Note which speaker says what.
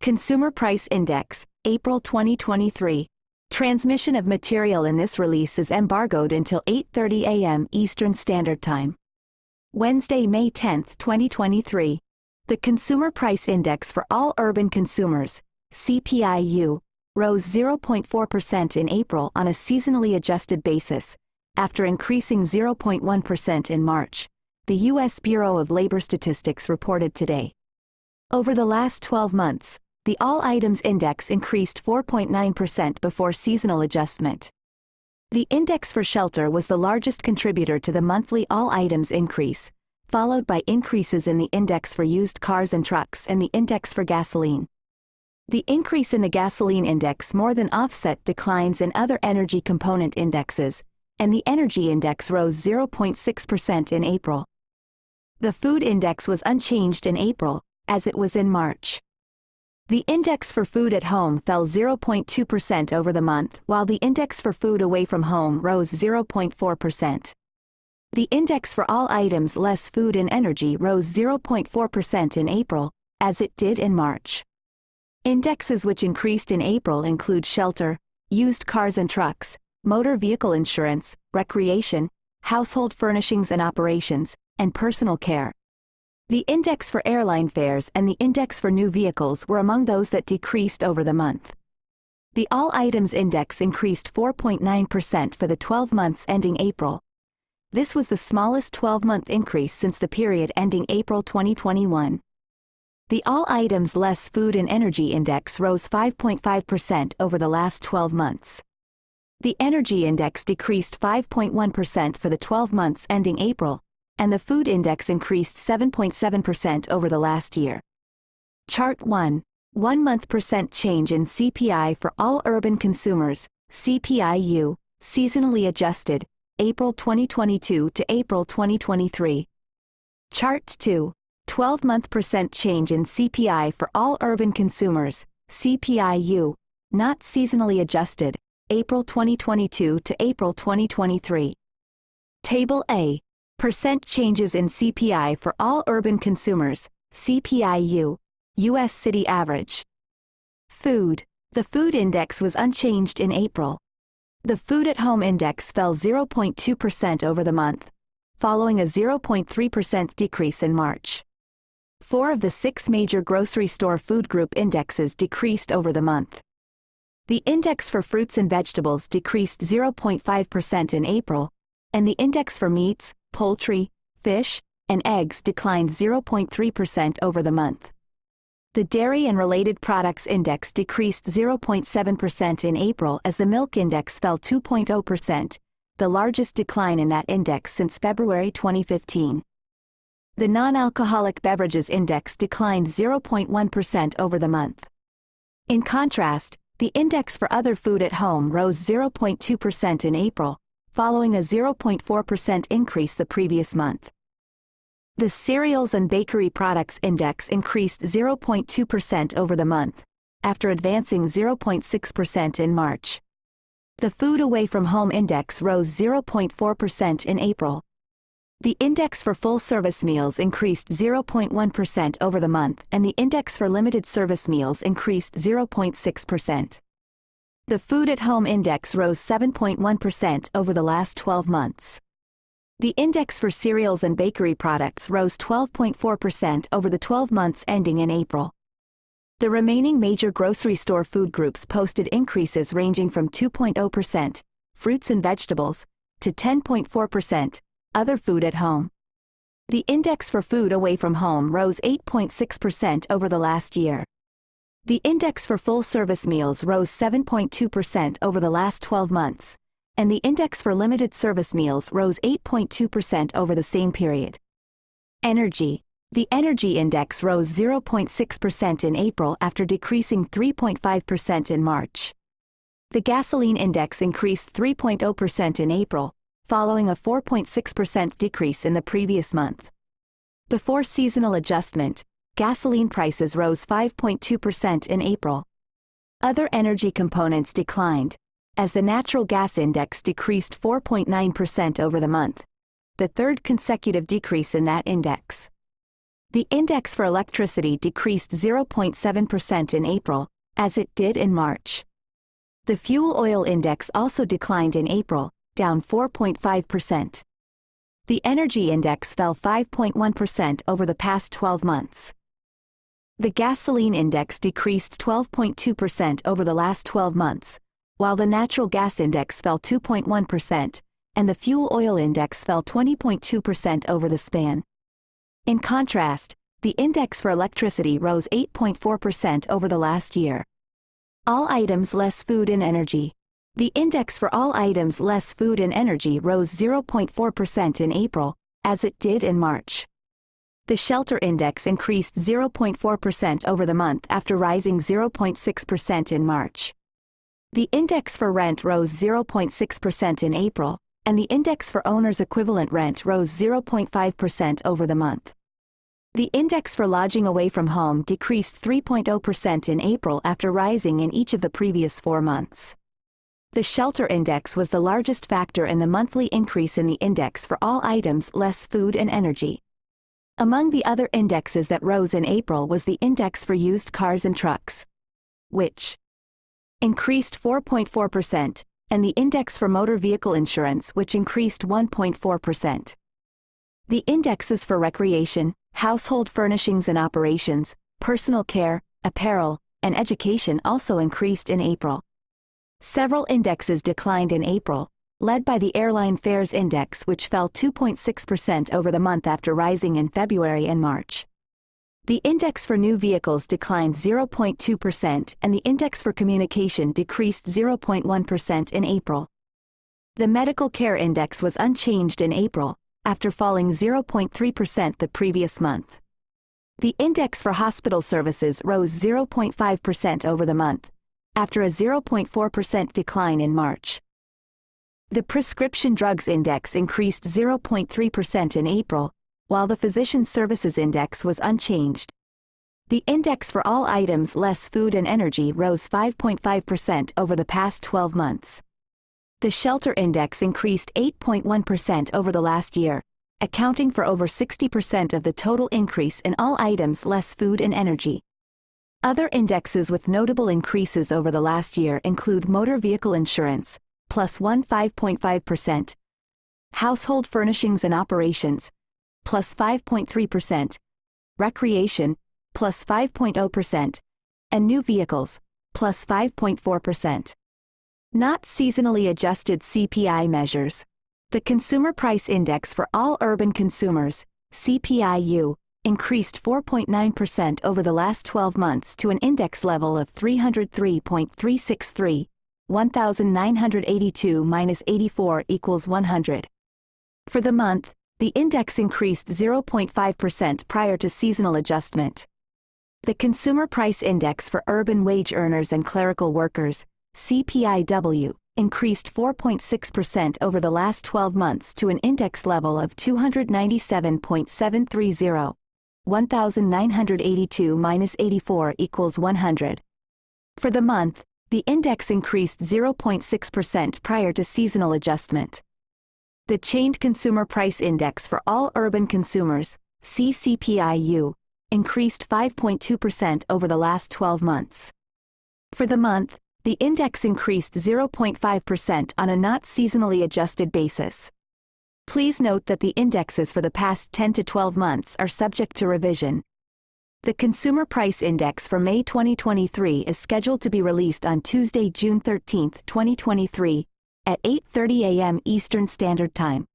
Speaker 1: Consumer Price Index, April 2023. Transmission of material in this release is embargoed until 8:30 a.m. Eastern Standard Time. Wednesday, May 10, 2023. The Consumer Price Index for all urban consumers, CPI-U, rose 0.4% in April on a seasonally adjusted basis, after increasing 0.1% in March, the U.S. Bureau of Labor Statistics reported today. Over the last 12 months, the All Items Index increased 4.9% before seasonal adjustment. The index for shelter was the largest contributor to the monthly All Items increase, followed by increases in the index for used cars and trucks and the index for gasoline. The increase in the gasoline index more than offset declines in other energy component indexes, and the energy index rose 0.6% in April. The food index was unchanged in April, as it was in March. The index for food at home fell 0.2% over the month, while the index for food away from home rose 0.4%. The index for all items less food and energy rose 0.4% in April, as it did in March. Indexes which increased in April include shelter, used cars and trucks, motor vehicle insurance, recreation, household furnishings and operations, and personal care. The index for airline fares and the index for new vehicles were among those that decreased over the month. The All Items Index increased 4.9% for the 12 months ending April. This was the smallest 12-month increase since the period ending April 2021. The All Items Less Food and Energy Index rose 5.5% over the last 12 months. The Energy Index decreased 5.1% for the 12 months ending April, and the Food Index increased 7.7% over the last year. Chart 1. 1-month percent change in CPI for all urban consumers, CPI-U, seasonally adjusted, April 2022 to April 2023. Chart 2. 12-month percent change in CPI for all urban consumers, CPI-U, not seasonally adjusted, April 2022 to April 2023. Table A. Percent changes in CPI for all urban consumers, CPI-U, U.S. city average. Food. The food index was unchanged in April. The food at home index fell 0.2% over the month, following a 0.3% decrease in March. 4 of the 6 major grocery store food group indexes decreased over the month. The index for fruits and vegetables decreased 0.5% in April, and the index for meats, poultry, fish, and eggs declined 0.3% over the month. The Dairy and Related Products Index decreased 0.7% in April as the Milk Index fell 2.0%, the largest decline in that index since February 2015. The Non-Alcoholic Beverages Index declined 0.1% over the month. In contrast, the index for other food at home rose 0.2% in April, following a 0.4% increase the previous month. The Cereals and Bakery Products Index increased 0.2% over the month, after advancing 0.6% in March. The Food Away from Home Index rose 0.4% in April. The index for full-service meals increased 0.1% over the month, and the index for limited service meals increased 0.6%. The Food at Home Index rose 7.1% over the last 12 months. The index for cereals and bakery products rose 12.4% over the 12 months ending in April. The remaining major grocery store food groups posted increases ranging from 2.0%, fruits and vegetables, to 10.4%, other food at home. The index for food away from home rose 8.6% over the last year. The index for full-service meals rose 7.2% over the last 12 months, and the index for limited service meals rose 8.2% over the same period. Energy. The energy index rose 0.6% in April after decreasing 3.5% in March. The gasoline index increased 3.0% in April, following a 4.6% decrease in the previous month. Before seasonal adjustment, gasoline prices rose 5.2% in April. Other energy components declined, as the natural gas index decreased 4.9% over the month, the third consecutive decrease in that index. The index for electricity decreased 0.7% in April, as it did in March. The fuel oil index also declined in April, down 4.5%. The energy index fell 5.1% over the past 12 months. The gasoline index decreased 12.2% over the last 12 months, while the natural gas index fell 2.1%, and the fuel oil index fell 20.2% over the span. In contrast, the index for electricity rose 8.4% over the last year. All items less food and energy. The index for all items less food and energy rose 0.4% in April, as it did in March. The shelter index increased 0.4% over the month after rising 0.6% in March. The index for rent rose 0.6% in April, and the index for owner's equivalent rent rose 0.5% over the month. The index for lodging away from home decreased 3.0% in April after rising in each of the previous 4 months. The shelter index was the largest factor in the monthly increase in the index for all items less food and energy. Among the other indexes that rose in April was the index for used cars and trucks, which increased 4.4%, and the index for motor vehicle insurance, which increased 1.4%. The indexes for recreation, household furnishings and operations, personal care, apparel, and education also increased in April. Several indexes declined in April, led by the airline fares index, which fell 2.6% over the month after rising in February and March. The index for new vehicles declined 0.2%, and the index for communication decreased 0.1% in April. The medical care index was unchanged in April, after falling 0.3% the previous month. The index for hospital services rose 0.5% over the month, after a 0.4% decline in March. The prescription drugs index increased 0.3% in April, while the physician services index was unchanged. The index for all items less food and energy rose 5.5% over the past 12 months. The shelter index increased 8.1% over the last year, accounting for over 60% of the total increase in all items less food and energy. Other indexes with notable increases over the last year include motor vehicle insurance, plus 5.5%, household furnishings and operations, plus 5.3%, recreation, plus 5.0%, and new vehicles, plus 5.4%. Not seasonally adjusted CPI measures. The Consumer Price Index for all urban consumers, CPI-U, increased 4.9% over the last 12 months to an index level of 303.363, 1,982 minus 84 equals 100. For the month, the index increased 0.5% prior to seasonal adjustment. The Consumer Price Index for urban wage earners and clerical workers, CPI-U, increased 4.6% over the last 12 months to an index level of 297.730, 1,982 minus 84 equals 100. For the month, the index increased 0.6% prior to seasonal adjustment. The Chained Consumer Price Index for all urban consumers, CPI-U, increased 5.2% over the last 12 months. For the month, the index increased 0.5% on a not seasonally adjusted basis. Please note that the indexes for the past 10 to 12 months are subject to revision. The Consumer Price Index for May 2023 is scheduled to be released on Tuesday, June 13, 2023, at 8:30 a.m. Eastern Standard Time.